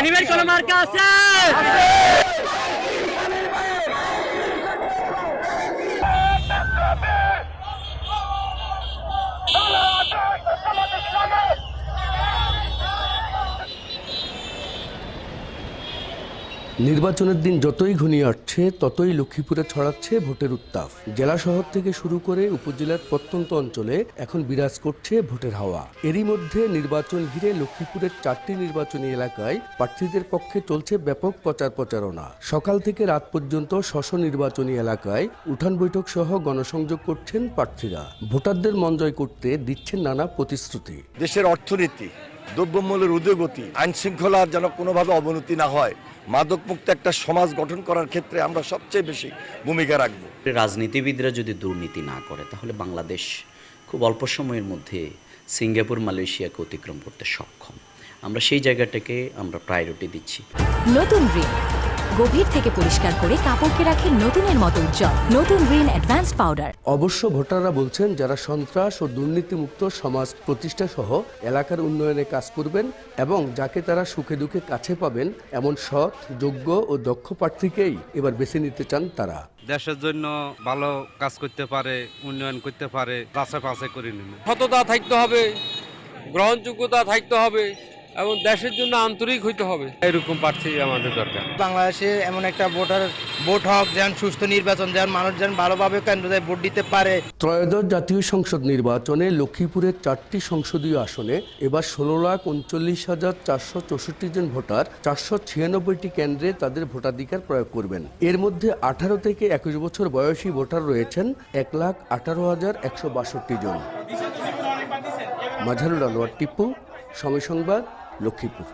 হানিফের কোন মার্কা আছে? নির্বাচনের দিন যতই ঘনিয়ে আসছে ততই লক্ষ্মীপুরে ছড়াচ্ছে ভোটের উত্তাপ। জেলা শহর থেকে শুরু করে উপজেলার প্রত্যন্ত অঞ্চলে এখন বিরাজ করছে ভোটের হাওয়া। এরই মধ্যে নির্বাচন ঘিরে লক্ষ্মীপুরের 4টি নির্বাচনী এলাকায় প্রার্থীদের পক্ষে চলছে ব্যাপক প্রচারণা। সকাল থেকে রাত পর্যন্ত নির্বাচনী এলাকায় উঠান বৈঠক সহ গণসংযোগ করছেন প্রার্থীরা। ভোটারদের মন জয় করতে দিচ্ছেন নানা প্রতিশ্রুতি। দেশের অর্থনীতি, দ্রব্যমূল্যের ঊর্ধ্বগতি, আইন শৃঙ্খলার যেন কোনোভাবে অবনতি না হয়, মাদকমুক্ত একটা সমাজ গঠন করার ক্ষেত্রে আমরা সবচেয়ে বেশি ভূমিকা রাখব। রাজনীতিবিদরা যদি দুর্নীতি না করে তাহলে বাংলাদেশ খুব অল্প সময়ের মধ্যে সিঙ্গাপুর, মালয়েশিয়াকে অতিক্রম করতে সক্ষম। আমরা সেই জায়গাটাকে আমরা প্রায়োরিটি দিচ্ছি। নতুন রিন গভীর থেকে পরিষ্কার করে কাপড়কে রাখে নতুনের মতো উজ্জ্বল। নতুন রিন অ্যাডভান্স পাউডার। অবশ্য ভোটাররা বলছেন, যারা সন্ত্রাস ও দুর্নীতিমুক্ত সমাজ প্রতিষ্ঠা সহ এলাকার উন্নয়নে কাজ করবেন এবং যাকে তারা সুখে দুঃখে কাছে পাবেন এমন সৎ, যোগ্য ও দক্ষ প্রার্থীকেই এবার বেছে নিতে চান তারা। দেশের জন্য ভালো কাজ করতে পারে, উন্নয়ন করতে পারে, পাশে করে নেবে। সততা থাকতে হবে, গ্রহণযোগ্যতা থাকতে হবে এবং দেশের জন্য আন্তরিক হইতে হবে। এরকম প্রার্থী আমাদের দরকার। বাংলাদেশে এমন একটা ভোট হোক, যেন সুস্থ নির্বাচন, যেন মানুষ যেন ভালোভাবে কেন্দ্রে ভোট দিতে পারে। ত্রয়োদশ জাতীয় সংসদ নির্বাচনে লক্ষ্মীপুরের 4টি সংসদীয় আসনে এবার 16,39,464 জন ভোটার 496টি কেন্দ্রে তাদের ভোটাধিকার প্রয়োগ করবেন। এর মধ্যে 18 থেকে 21 বছর বয়সী ভোটার রয়েছেন 1,18,162 জন। মাঝারুল আনোয়ার টিপু, সময় সংবাদ, লক্ষ্মীপুর।